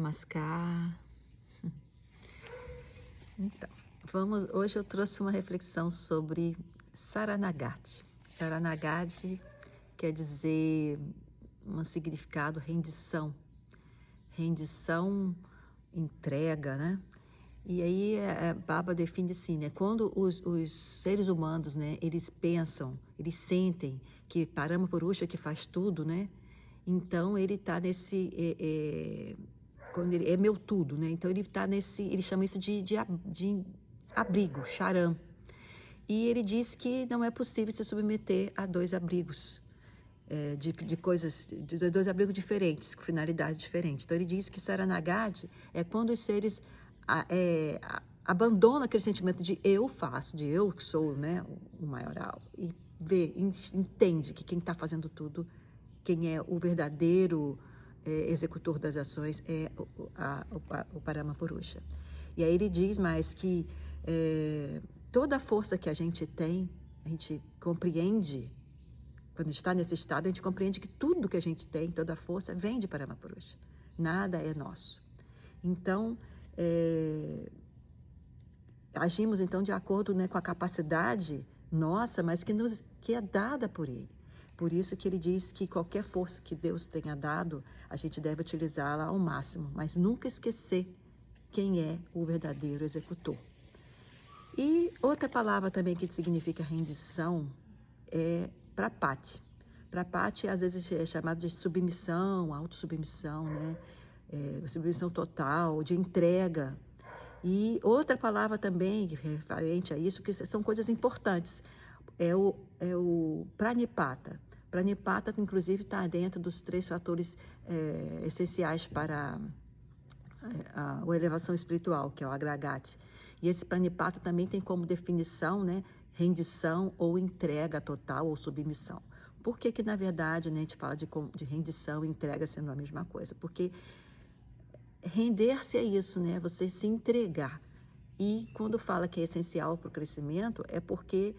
Namaskar. Então, hoje eu trouxe uma reflexão sobre Saranagati. Saranagati quer dizer um significado rendição. Rendição, entrega, né? E aí Baba define assim, né? Quando os seres humanos, né? Eles pensam, eles sentem que Paramapurusha que faz tudo, né? Então ele está nesse quando ele é meu tudo, né? Então ele está nesse, ele chama isso de abrigo, charan. E ele diz que não é possível se submeter a dois abrigos, de dois abrigos diferentes, com finalidades diferentes. Então ele diz que Saranagati é quando os seres abandonam aquele sentimento de eu faço, de eu que sou, né, o maioral, e entende que quem está fazendo tudo, quem é o verdadeiro executor das ações é o Paramapurusha. E aí ele diz mais que toda a força que a gente tem, a gente compreende, quando a gente está nesse estado, a gente compreende que tudo que a gente tem, toda a força, vem de Paramapurusha. Nada é nosso. Então, agimos então de acordo, né, com a capacidade nossa, mas que é dada por ele. Por isso que ele diz que qualquer força que Deus tenha dado, a gente deve utilizá-la ao máximo, mas nunca esquecer quem é o verdadeiro executor. E outra palavra também que significa rendição é prapati. Prapati às vezes é chamado de submissão, autossubmissão, né? Submissão total, de entrega. E outra palavra também referente a isso, que são coisas importantes, é o pranipata. Pranipata, inclusive, está dentro dos 3 fatores essenciais para a elevação espiritual, que é o agragati. E esse pranipata também tem como definição, né, rendição ou entrega total ou submissão. Por que na verdade, né, a gente fala de rendição e entrega sendo a mesma coisa? Porque render-se é isso, né? Você se entregar. E quando fala que é essencial para o crescimento, é porque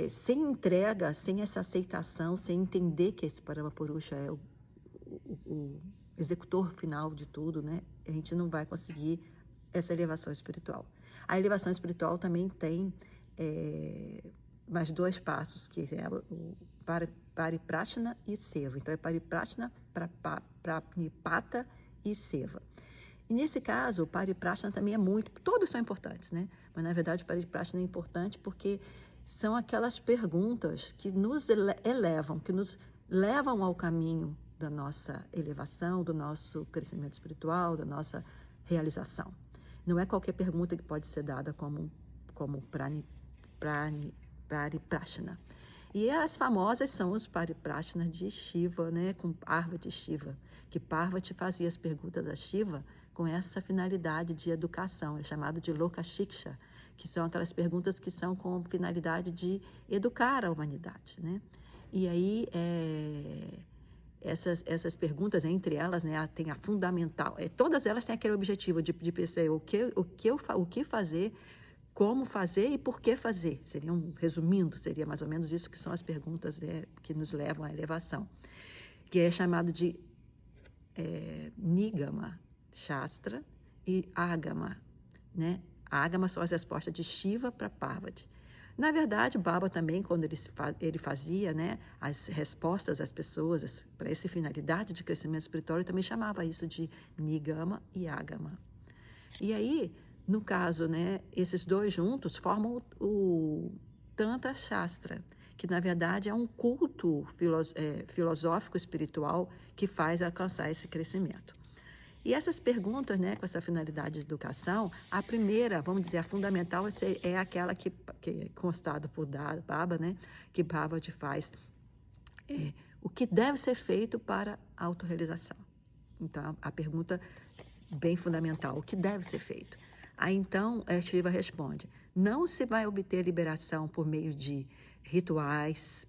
sem entrega, sem essa aceitação, sem entender que esse Paramapurusha é o executor final de tudo, né? A gente não vai conseguir essa elevação espiritual. A elevação espiritual também tem mais 2 passos, que é o Pariprashna e Seva. Então é Pariprashna, Pranipata e Seva. E nesse caso, o Pariprashna também é muito, todos são importantes, né? Mas na verdade o Pariprashna é importante porque são aquelas perguntas que nos elevam, que nos levam ao caminho da nossa elevação, do nosso crescimento espiritual, da nossa realização. Não é qualquer pergunta que pode ser dada como Pariprashna. E as famosas são os Pariprashnas de Shiva, né, com Parvati Shiva, que Parvati fazia as perguntas a Shiva com essa finalidade de educação, é chamado de Lokashiksha, que são aquelas perguntas que são com finalidade de educar a humanidade, né? E aí, essas perguntas, entre elas, né, tem a fundamental, todas elas têm aquele objetivo de perceber o que fazer, como fazer e por que fazer. Resumindo, seria mais ou menos isso que são as perguntas, né, que nos levam à elevação, que é chamado de Nigama, Shastra e Agama, né? Agama são as respostas de Shiva para Parvati. Na verdade, Baba também, quando ele fazia, né, as respostas às pessoas para essa finalidade de crescimento espiritual, ele também chamava isso de Nigama e Agama. E aí, no caso, né, esses 2 juntos formam o Tantra Shastra, que na verdade é um culto filosófico espiritual que faz alcançar esse crescimento. E essas perguntas, né, com essa finalidade de educação, a primeira, vamos dizer, a fundamental é aquela que é constada por Baba, né, que Baba te faz, o que deve ser feito para a autorrealização. Então, a pergunta bem fundamental, o que deve ser feito? Aí, então, Shiva responde, não se vai obter liberação por meio de rituais,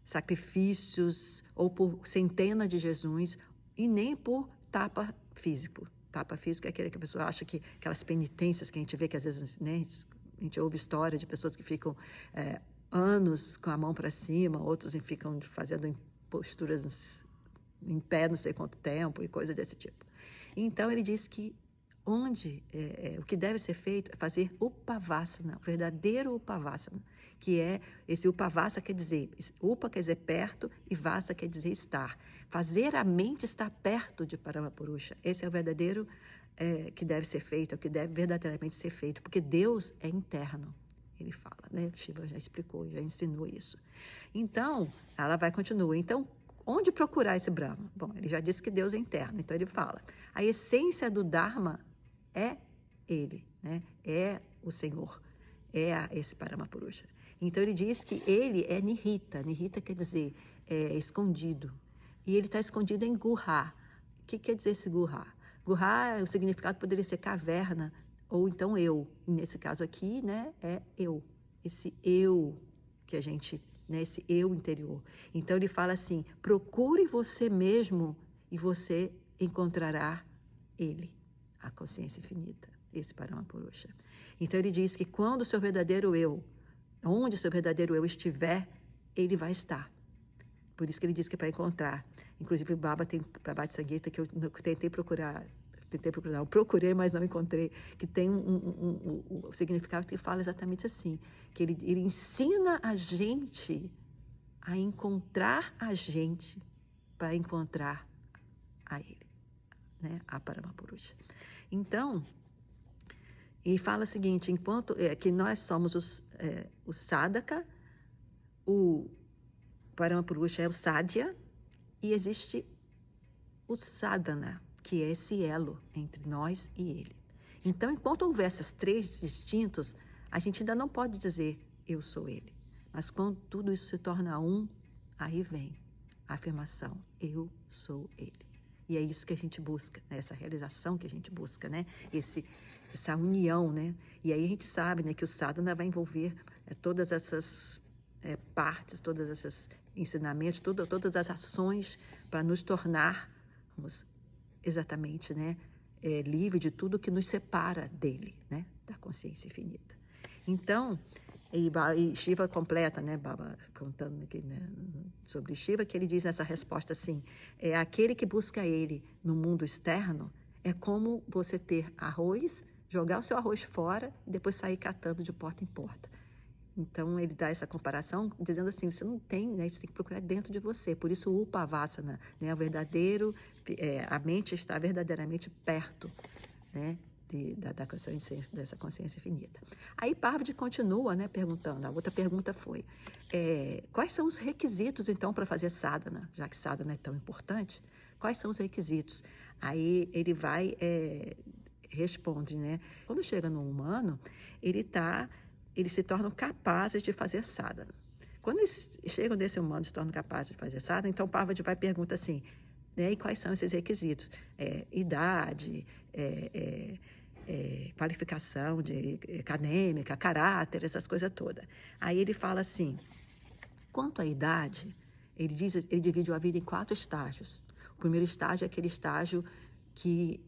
sacrifícios ou por centenas de jejuns e nem por tapa físico. Tapa físico é aquele que a pessoa acha que aquelas penitências que a gente vê que às vezes, né, a gente ouve história de pessoas que ficam anos com a mão para cima, outros ficam fazendo posturas em pé não sei quanto tempo e coisas desse tipo. Então ele diz que o que deve ser feito é fazer upavassana, o verdadeiro upavassana, que é esse upavassa quer dizer, upa quer dizer perto e vassa quer dizer estar. Fazer a mente estar perto de Paramapurusha. Esse é o verdadeiro que deve ser feito, é o que deve verdadeiramente ser feito, porque Deus é interno, ele fala, né? Shiva já explicou, já ensinou isso. Então, ela vai continuar. Então, onde procurar esse Brahma? Bom, ele já disse que Deus é interno, então ele fala, a essência do Dharma é ele, né? É o Senhor, esse Paramapurusha. Então ele diz que ele é Nihita. Nihita quer dizer escondido. E ele está escondido em Guha. O que quer dizer esse Guha? Guha, o significado poderia ser caverna, ou então eu. Nesse caso aqui, né, é eu. Esse eu que a gente, né, esse eu interior. Então ele fala assim, procure você mesmo e você encontrará ele, a consciência infinita, esse Paramapurusha. Então ele diz que quando o seu verdadeiro eu, onde o seu verdadeiro eu estiver, ele vai estar. Por isso que ele diz que é para encontrar. Inclusive o Baba tem para Bhakti Samgita, que eu procurei, mas não encontrei, que tem um significado que fala exatamente assim, que ele ensina a gente a encontrar a gente para encontrar a ele, né? A Paramapurusha. Então, e fala o seguinte, enquanto que nós somos o sadhaka, o Paramapurusha é o sadhya, e existe o sadhana, que é esse elo entre nós e ele. Então, enquanto houver esses três distintos, a gente ainda não pode dizer eu sou ele. Mas quando tudo isso se torna um, aí vem a afirmação, eu sou ele. E é isso que a gente busca, né? Essa realização que a gente busca, né? Essa união, né? E aí a gente sabe, né, que o sadhana vai envolver todas essas partes, todos esses ensinamentos, todas as ações para nos tornarmos exatamente, né, livre de tudo que nos separa dele, né, da consciência infinita. Então, e Shiva completa, né, Baba contando aqui, né, sobre Shiva, que ele diz nessa resposta assim, aquele que busca ele no mundo externo é como você ter arroz, jogar o seu arroz fora e depois sair catando de porta em porta. Então, ele dá essa comparação, dizendo assim, você não tem, né, você tem que procurar dentro de você. Por isso, o Upavassana, né, o verdadeiro, a mente está verdadeiramente perto, né, dessa consciência infinita. Aí, Parvati continua, né, perguntando, a outra pergunta foi, quais são os requisitos, então, para fazer sadhana, já que sadhana é tão importante, quais são os requisitos? Aí, ele vai, responde, né, quando chega no humano, eles se tornam capazes de fazer sadhana. Quando eles chegam nesse humano e se tornam capazes de fazer sadhana, então Parvati vai e pergunta assim, né, e quais são esses requisitos? Idade, qualificação acadêmica, caráter, essas coisas todas. Aí ele fala assim, quanto à idade, ele divide a vida em 4 estágios. O primeiro estágio é aquele estágio que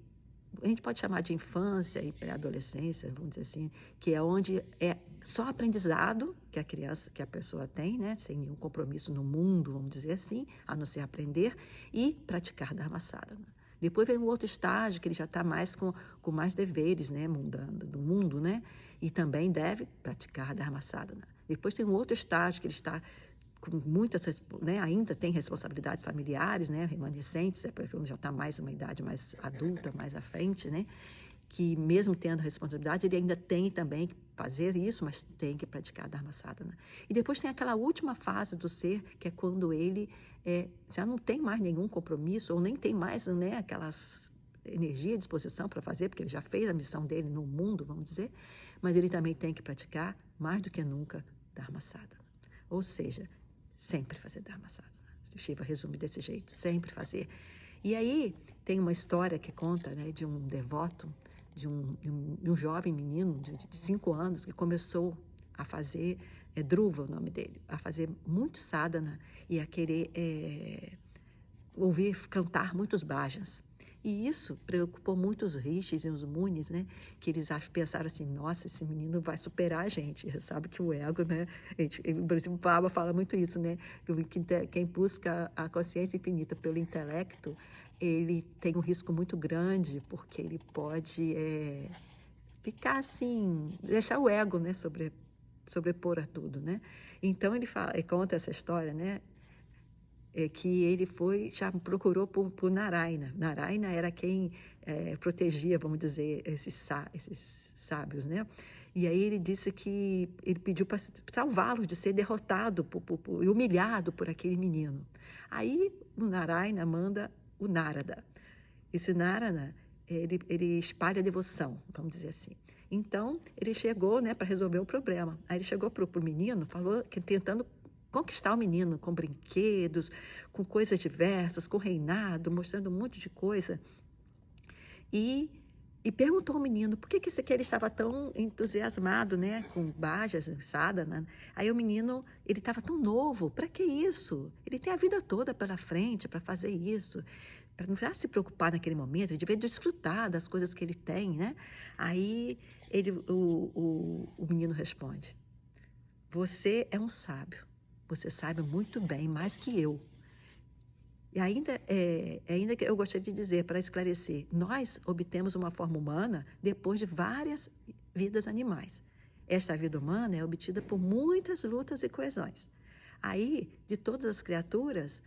a gente pode chamar de infância e pré-adolescência, vamos dizer assim, que é onde é só aprendizado que a pessoa tem, né, sem nenhum compromisso no mundo, vamos dizer assim, a não ser aprender e praticar Dharma Sadhana. Depois vem um outro estágio que ele já está mais com mais deveres, né, do mundo, né, e também deve praticar Dharma Sadhana. Depois tem um outro estágio que ele está com muitas, né, ainda tem responsabilidades familiares, né, remanescentes, quando já está mais uma idade mais adulta, mais à frente, né, que mesmo tendo responsabilidade, ele ainda tem também que fazer isso, mas tem que praticar Dharma Sadhana. E depois tem aquela última fase do ser, que é quando ele já não tem mais nenhum compromisso, ou nem tem mais, né, aquelas energia, disposição para fazer, porque ele já fez a missão dele no mundo, vamos dizer, mas ele também tem que praticar, mais do que nunca, Dharma Sadhana. Ou seja, sempre fazer Dharma Sadhana. Shiva resume desse jeito, sempre fazer. E aí tem uma história que conta, né, de um devoto, de um jovem menino de 5 anos que começou a fazer, Dhruva o nome dele, a fazer muito sadhana e a querer cantar muitos bhajans. E isso preocupou muito os rishis e os munis, né? Que eles pensaram assim, nossa, esse menino vai superar a gente. Você sabe que o ego, né? Por exemplo, o Baba fala muito isso, né? Quem busca a consciência infinita pelo intelecto, ele tem um risco muito grande, porque ele pode ficar assim, deixar o ego, né? Sobrepor a tudo, né? Então ele conta essa história, né? Que ele já procurou por Narayana. Narayana era quem protegia, vamos dizer, esses sábios, né? E aí ele disse que ele pediu para salvá-los de ser derrotado e humilhado por aquele menino. Aí o Narayana manda o Narada. Esse Narada, ele espalha devoção, vamos dizer assim. Então, ele chegou, né, para resolver o problema. Aí ele chegou para o menino, falou que tentando conquistar o menino com brinquedos, com coisas diversas, com reinado, mostrando um monte de coisa. E perguntou ao menino por que ele estava tão entusiasmado, né, com bhajas, sadhana. Aí o menino, ele estava tão novo, para que isso? Ele tem a vida toda pela frente para fazer isso, para não se preocupar naquele momento, ele devia desfrutar das coisas que ele tem, né? Aí o menino responde: você é um sábio. Você sabe muito bem, mais que eu. E ainda que eu gostaria de dizer, para esclarecer, nós obtemos uma forma humana depois de várias vidas animais. Esta vida humana é obtida por muitas lutas e coesões. Aí, de todas as criaturas,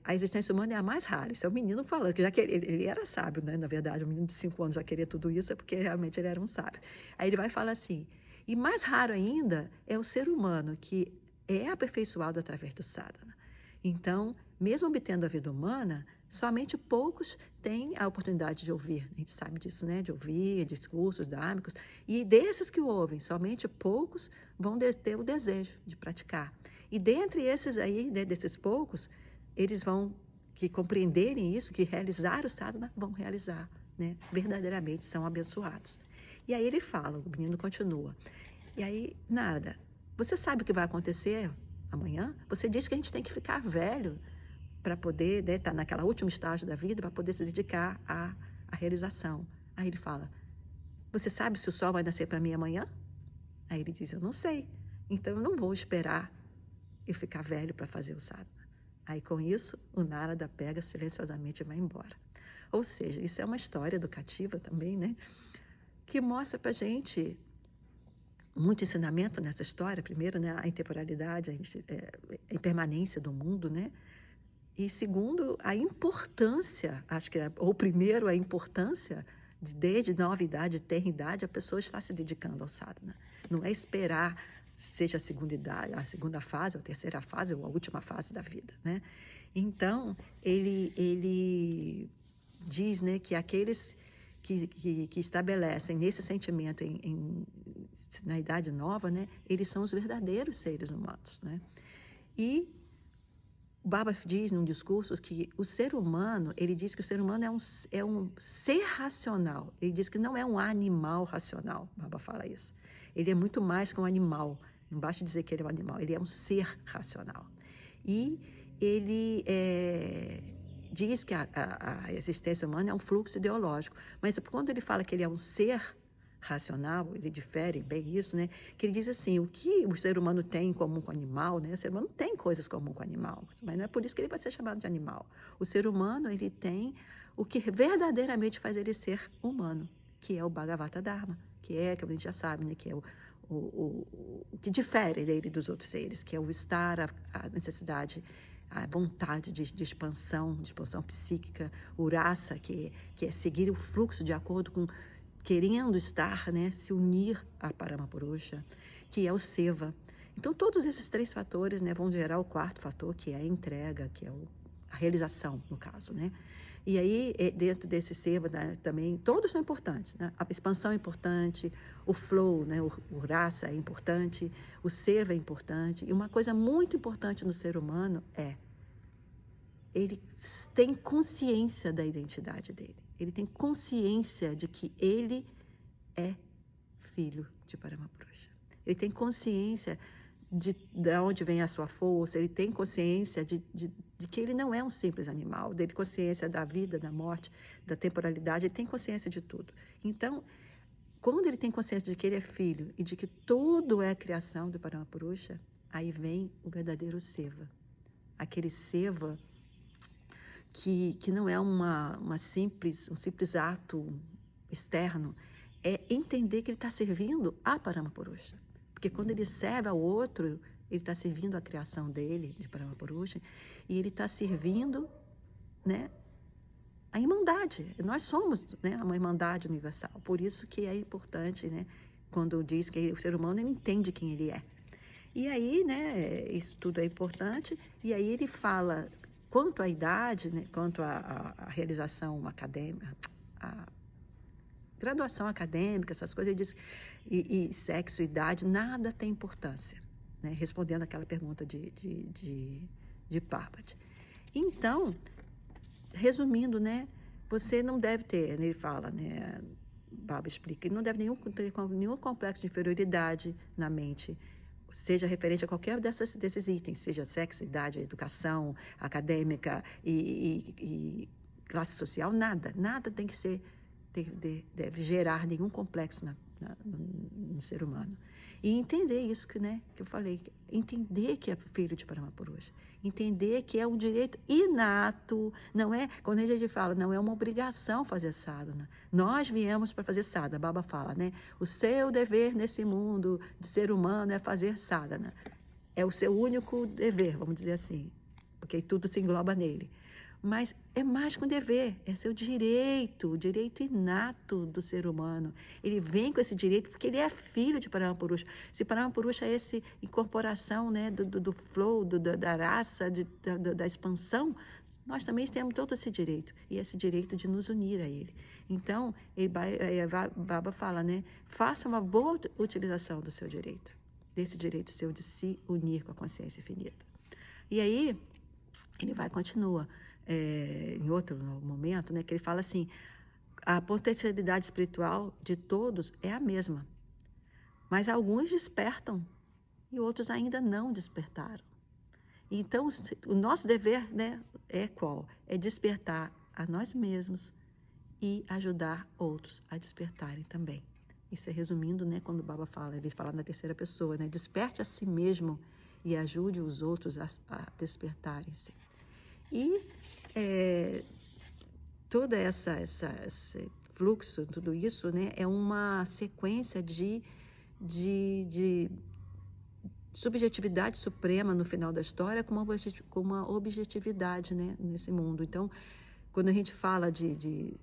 a existência humana é a mais rara. Isso é o menino falando, que já que ele era sábio, né? Na verdade, um menino de 5 anos já queria tudo isso, é porque realmente ele era um sábio. Aí ele vai falar assim, e mais raro ainda é o ser humano, que é aperfeiçoado através do sadhana. Então, mesmo obtendo a vida humana, somente poucos têm a oportunidade de ouvir. A gente sabe disso, né? De ouvir discursos dhármicos. E desses que ouvem, somente poucos vão ter o desejo de praticar. E dentre esses aí, né, desses poucos, eles vão, que compreenderem isso, que realizar o sadhana, vão realizar, né? Verdadeiramente são abençoados. E aí ele fala, o menino continua. E aí, nada. Você sabe o que vai acontecer amanhã? Você diz que a gente tem que ficar velho para poder, né, estar naquela última estágio da vida, para poder se dedicar à realização. Aí ele fala, você sabe se o sol vai nascer para mim amanhã? Aí ele diz, eu não sei. Então eu não vou esperar eu ficar velho para fazer o sadhana. Aí com isso, o Narada pega silenciosamente e vai embora. Ou seja, isso é uma história educativa também, né? Que mostra para a gente muito ensinamento nessa história. Primeiro, né, a intemporalidade, a impermanência do mundo, né? E segundo, a importância, acho que, ou primeiro, a importância de desde nova idade, tenra idade, a pessoa está se dedicando ao sadhana. Não é esperar, seja a segunda idade, a segunda fase, a terceira fase, ou a última fase da vida, né? Então, ele diz, né, que aqueles que estabelecem nesse sentimento na idade nova, né, eles são os verdadeiros seres humanos, né? E o Baba diz num discurso que o ser humano, ele diz que o ser humano é um ser racional. Ele diz que não é um animal racional. O Baba fala isso. Ele é muito mais que um animal. Não basta dizer que ele é um animal. Ele é um ser racional. E ele diz que a existência humana é um fluxo ideológico. Mas quando ele fala que ele é um ser racional, ele difere bem isso, né? Que ele diz assim, o que o ser humano tem em comum com o animal, né? O ser humano tem coisas comuns com o animal, mas não é por isso que ele vai ser chamado de animal. O ser humano, ele tem o que verdadeiramente faz ele ser humano, que é o Bhagavata Dharma, que a gente já sabe, né? Que é o que difere ele dos outros seres, que é o estar, a necessidade, a vontade de expansão psíquica, o rasa, que é seguir o fluxo de acordo com querendo estar, né, se unir a Paramapurusha, que é o seva. Então, todos esses 3 fatores, né, vão gerar o 4º fator, que é a entrega, que é a realização, no caso, né? E aí, dentro desse seva, né, também, todos são importantes, né? A expansão é importante, o flow, né, o rasa é importante, o seva é importante. E uma coisa muito importante no ser humano ele tem consciência da identidade dele. Ele tem consciência de que ele é filho de Paramapurusha. Ele tem consciência de onde vem a sua força, ele tem consciência de que ele não é um simples animal, dele consciência da vida, da morte, da temporalidade, ele tem consciência de tudo. Então, quando ele tem consciência de que ele é filho e de que tudo é criação do Paramapurusha, aí vem o verdadeiro seva. Aquele seva que não é um simples ato externo, é entender que ele está servindo a Paramapurusha. Porque quando ele serve ao outro, ele está servindo a criação dele, de Paramapurusha, e ele está servindo, né, a irmandade. Nós somos, né, uma irmandade universal. Por isso que é importante, né, quando diz que o ser humano ele entende quem ele é. E aí, né, isso tudo é importante, e aí ele fala quanto à idade, né, quanto à realização acadêmica, a graduação acadêmica, essas coisas, ele diz, e sexo, idade, nada tem importância, né, respondendo aquela pergunta de Parvati. Então, resumindo, né, você não deve ter, ele fala, né, Baba explica, ele não deve ter nenhum complexo de inferioridade na mente, seja referente a qualquer desses itens, seja sexo, idade, educação, acadêmica e classe social, nada tem que ser, deve gerar nenhum complexo no ser humano. E entender isso que eu falei, entender que é filho de Paramapurusha, entender que é um direito inato, não é, quando a gente fala, não é uma obrigação fazer sadhana. Nós viemos para fazer sadhana, Baba fala, né? O seu dever nesse mundo de ser humano é fazer sadhana. É o seu único dever, vamos dizer assim, porque tudo se engloba nele. Mas é mais que um dever, é seu direito, o direito inato do ser humano. Ele vem com esse direito porque ele é filho de Paramapurusha. Se Paramapurusha é essa incorporação, né, do flow, da raça, da expansão, nós também temos todo esse direito, e esse direito de nos unir a ele. Então, Baba fala, né, faça uma boa utilização do seu direito, desse direito seu de se unir com a consciência infinita. E aí, ele continua. Em outro momento, né, que ele fala assim, a potencialidade espiritual de todos é a mesma, mas alguns despertam e outros ainda não despertaram. Então, o nosso dever, né, é qual? É despertar a nós mesmos e ajudar outros a despertarem também. Isso é resumindo, né, quando o Baba fala, ele fala na terceira pessoa, né, desperte a si mesmo e ajude os outros a despertarem-se. E todo esse fluxo, tudo isso, né, é uma sequência de subjetividade suprema no final da história com uma objetividade, né, nesse mundo. Então, quando a gente fala de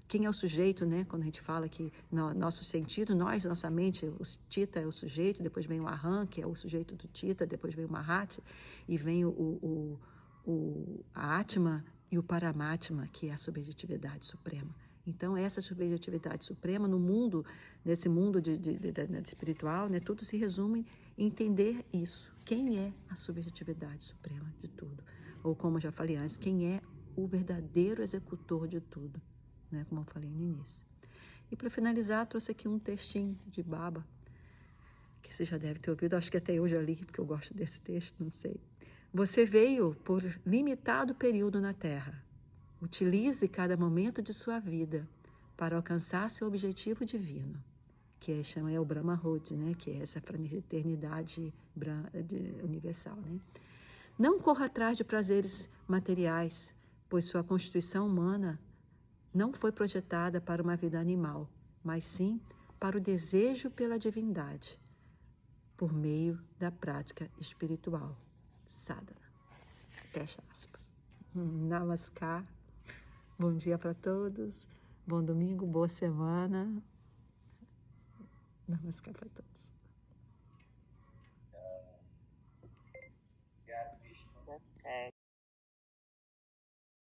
quem é o sujeito, né, quando a gente fala que nosso sentido, nossa mente, o Tita é o sujeito, depois vem o Aham, que é o sujeito do Tita, depois vem o Mahati, e vem a Atma e o Paramatma, que é a subjetividade suprema. Então, essa subjetividade suprema no mundo, nesse mundo espiritual, né, tudo se resume em entender isso. Quem é a subjetividade suprema de tudo? Ou, como eu já falei antes, quem é o verdadeiro executor de tudo, né, como eu falei no início. E, para finalizar, trouxe aqui um textinho de Baba, que você já deve ter ouvido, acho que até eu já li, porque eu gosto desse texto, não sei. Você veio por limitado período na Terra. Utilize cada momento de sua vida para alcançar seu objetivo divino, que chama o Brahma Rodhi, né? Que é essa fraternidade universal, né? Não corra atrás de prazeres materiais, pois sua constituição humana não foi projetada para uma vida animal, mas sim para o desejo pela divindade, por meio da prática espiritual. Sadhana. Fecha aspas. Namaskar. Bom dia para todos. Bom domingo, boa semana. Namaskar para todos.